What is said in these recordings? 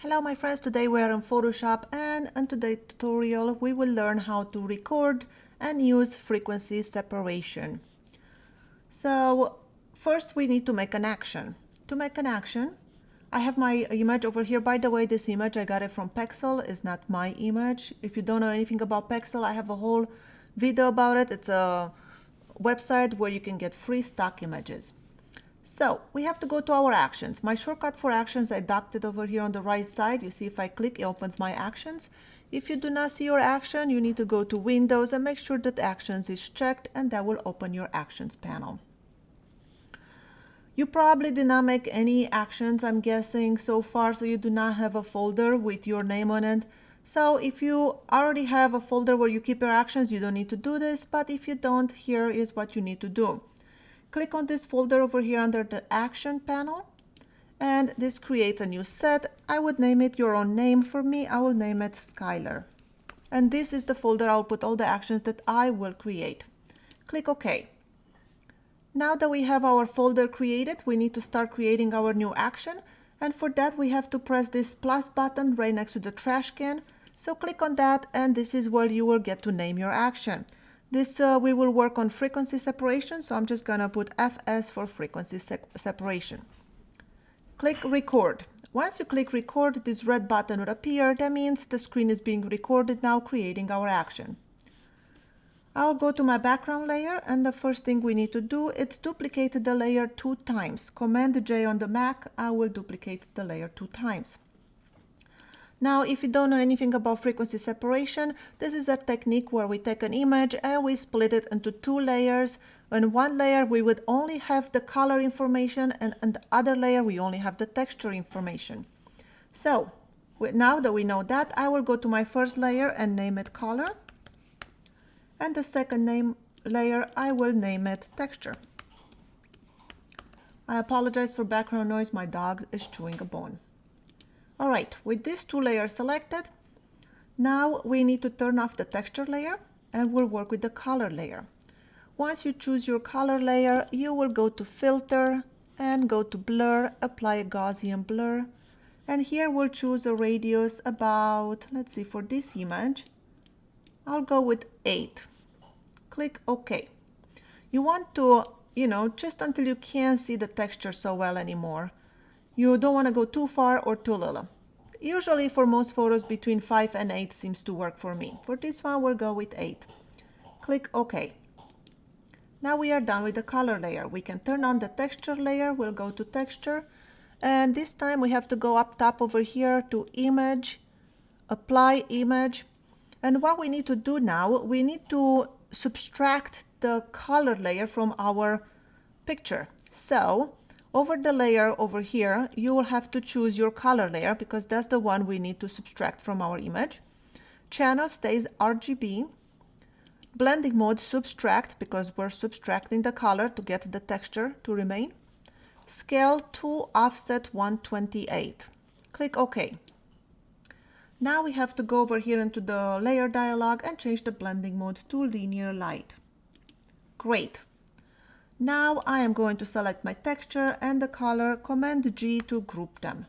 Hello my friends, today we are in Photoshop and in today's tutorial we will learn how to record and use frequency separation. So first we need to make an action. To make an action, I have my image over here. By the way, this image I got it from Pexel, is not my image. If you don't know anything about Pexel, I have a whole video about it. It's a website where you can get free stock images. So we have to go to our actions. My shortcut for actions, I docked it over here on the right side. You see if I click, it opens my actions. If you do not see your action, you need to go to Windows and make sure that actions is checked, and that will open your actions panel. You probably did not make any actions, I'm guessing, so far, so you do not have a folder with your name on it. So if you already have a folder where you keep your actions, you don't need to do this, but if you don't, here is what you need to do. Click on this folder over here under the action panel, and this creates a new set. I would name it your own name. For me, I will name it Skyler. And this is the folder I'll put all the actions that I will create. Click OK. Now that we have our folder created, we need to start creating our new action. And for that, we have to press this plus button right next to the trash can. So click on that, and this is where you will get to name your action. This we will work on frequency separation, so I'm just gonna put FS for frequency separation. Click record. Once you click record, this red button will appear. That means the screen is being recorded now, creating our action. I'll go to my background layer, and the first thing we need to do is duplicate the layer 2 times. Command J on the Mac, I will duplicate the layer 2 times. Now, if you don't know anything about frequency separation, this is a technique where we take an image and we split it into 2 layers. In one layer, we would only have the color information, and in the other layer, we only have the texture information. So, now that we know that, I will go to my first layer and name it color. And the second layer, I will name it texture. I apologize for background noise. My dog is chewing a bone. All right, with these 2 layers selected, now we need to turn off the texture layer and we'll work with the color layer. Once you choose your color layer, you will go to filter and go to blur, apply a Gaussian blur. And here we'll choose a radius about, let's see, for this image, I'll go with 8. Click OK. You want to, just until you can't see the texture so well anymore. You don't want to go too far or too little. Usually for most photos between 5 and 8 seems to work for me. For this one, we'll go with 8. Click OK. Now we are done with the color layer. We can turn on the texture layer. We'll go to texture. And this time we have to go up top over here to image, apply image. And what we need to do now, we need to subtract the color layer from our picture. So over the layer over here, you will have to choose your color layer because that's the one we need to subtract from our image. Channel stays RGB. Blending mode subtract because we're subtracting the color to get the texture to remain. Scale to offset 128. Click OK. Now we have to go over here into the layer dialog and change the blending mode to linear light. Great. Now I am going to select my texture and the color, Command G to group them.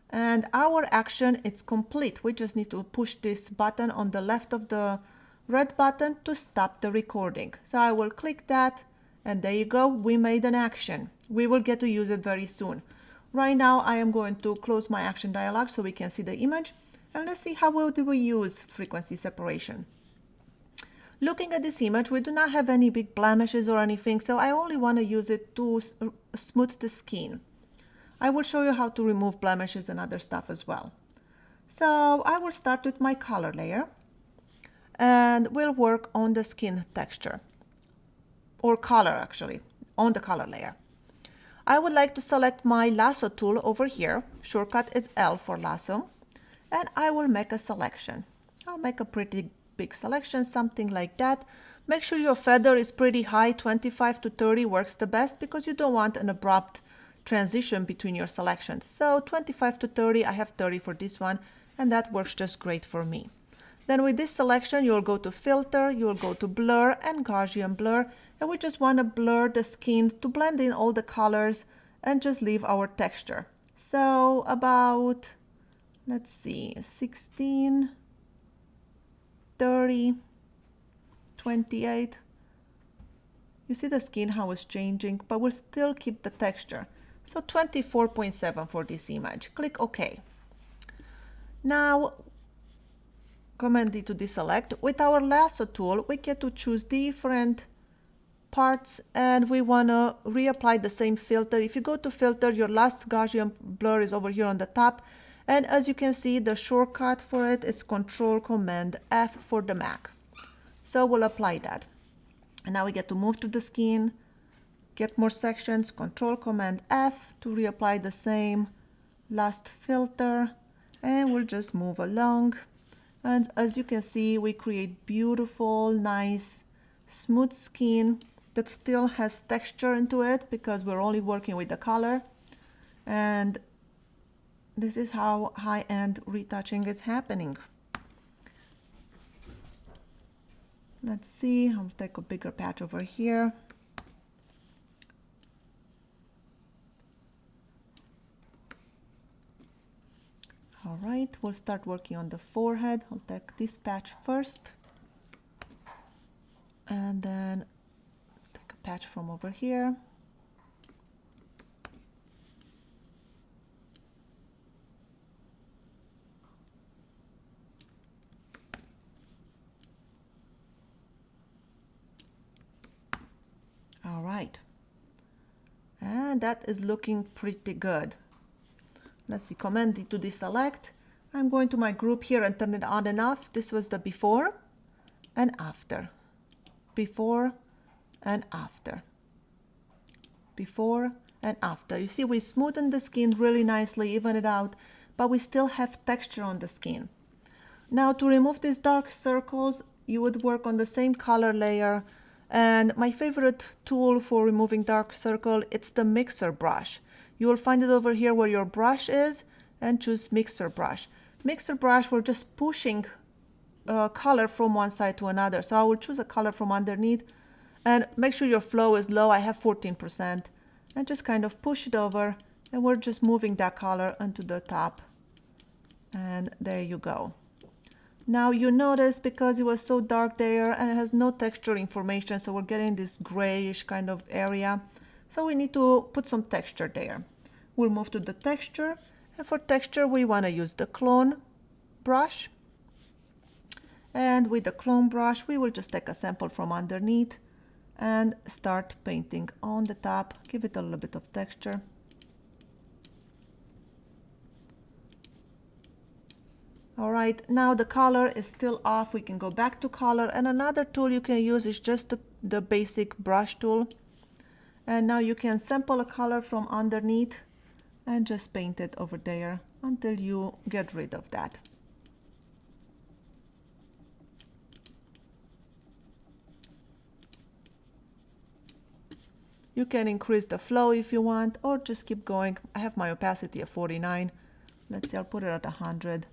And our action is complete. We just need to push this button on the left of the red button to stop the recording. So I will click that, and there you go. We made an action. We will get to use it very soon. Right now I am going to close my action dialog so we can see the image. And let's see how well do we use frequency separation. Looking at this image, we do not have any big blemishes or anything, so I only want to use it to smooth the skin. I will show you how to remove blemishes and other stuff as well. So I will start with my color layer, and we'll work on the skin texture, or color actually, on the color layer. I would like to select my lasso tool over here. Shortcut is L for lasso, and I will make a selection. I'll make a pretty big selection, something like that. Make sure your feather is pretty high. 25 to 30 works the best because you don't want an abrupt transition between your selections. So 25 to 30, I have 30 for this one, and that works just great for me. Then with this selection, you'll go to filter, you'll go to blur and Gaussian blur, and we just want to blur the skin to blend in all the colors and just leave our texture. So about let's see, 16, 30, 28. You see the skin, how it's changing, but we'll still keep the texture. So 24.7 for this image. Click OK. Now, Command D to deselect. With our lasso tool, we get to choose different parts, and we want to reapply the same filter. If you go to filter, your last Gaussian blur is over here on the top. And as you can see, the shortcut for it is Control Command F for the Mac. So we'll apply that. And now we get to move to the skin, get more sections, Control Command F to reapply the same last filter, and we'll just move along. And as you can see, we create beautiful, nice, smooth skin that still has texture into it because we're only working with the color. And this is how high-end retouching is happening. Let's see, I'll take a bigger patch over here. All right, we'll start working on the forehead. I'll take this patch first. And then take a patch from over here. All right, and that is looking pretty good. Let's see, Command D to deselect. I'm going to my group here and turn it on and off. This was the before and after. Before and after. Before and after. You see, we smoothen the skin really nicely, even it out, but we still have texture on the skin. Now to remove these dark circles, you would work on the same color layer. And my favorite tool for removing dark circle, it's the mixer brush. You will find it over here where your brush is, and choose mixer brush. Mixer brush, we're just pushing color from one side to another. So I will choose a color from underneath and make sure your flow is low. I have 14%, and just kind of push it over, and we're just moving that color onto the top. And there you go. Now you notice because it was so dark there and it has no texture information, so we're getting this grayish kind of area. So we need to put some texture there. We'll move to the texture, and for texture we want to use the clone brush. And with the clone brush we will just take a sample from underneath and start painting on the top. Give it a little bit of texture. All right, now the color is still off. We can go back to color, and another tool you can use is just the basic brush tool. And now you can sample a color from underneath and just paint it over there until you get rid of that. You can increase the flow if you want, or just keep going. I have my opacity at 49. Let's see, I'll put it at 100.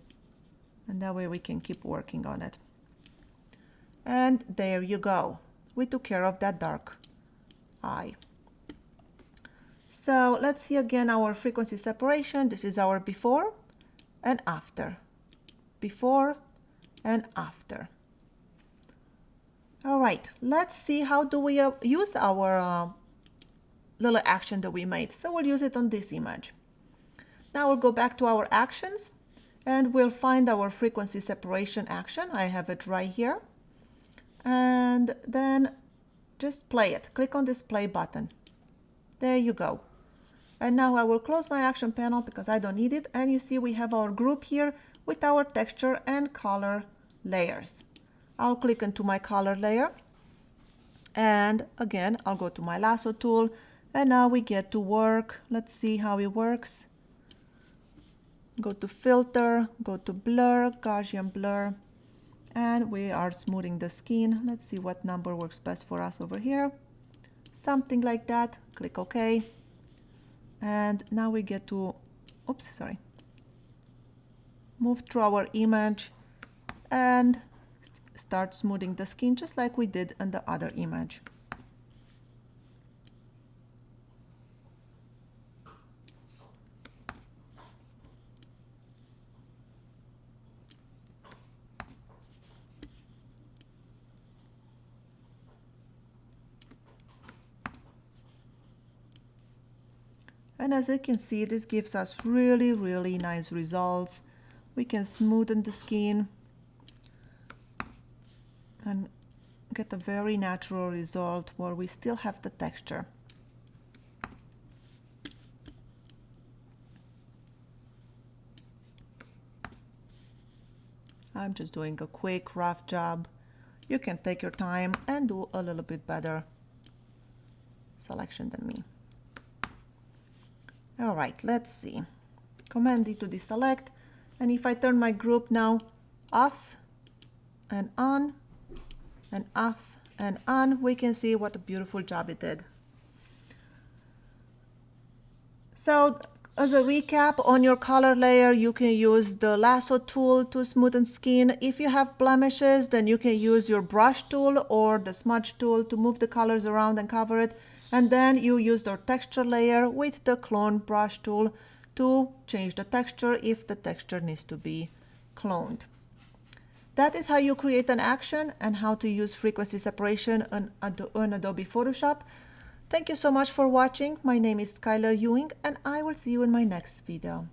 And that way we can keep working on it. And there you go. We took care of that dark eye. So let's see again our frequency separation. This is our before and after. Before and after. All right, let's see how do we use our little action that we made. So we'll use it on this image. Now we'll go back to our actions, and we'll find our frequency separation action. I have it right here. And then just play it. Click on this play button. There you go. And now I will close my action panel because I don't need it. And you see we have our group here with our texture and color layers. I'll click into my color layer. And again, I'll go to my lasso tool. And now we get to work. Let's see how it works. Go to filter, go to blur, Gaussian blur, and we are smoothing the skin. Let's see what number works best for us over here. Something like that. Click OK. And now we get to, move through our image and start smoothing the skin just like we did in the other image. And as you can see, this gives us really nice results. We can smoothen the skin and get a very natural result where we still have the texture. I'm just doing a quick rough job. You can take your time and do a little bit better selection than me. All right, let's see. Command D to deselect, and if I turn my group now off and on and off and on, we can see what a beautiful job it did. So as a recap, on your color layer, you can use the lasso tool to smoothen skin. If you have blemishes, then you can use your brush tool or the smudge tool to move the colors around and cover it. And then you use the texture layer with the clone brush tool to change the texture if the texture needs to be cloned. That is how you create an action and how to use frequency separation on Adobe Photoshop. Thank you so much for watching. My name is Skyler Ewing, and I will see you in my next video.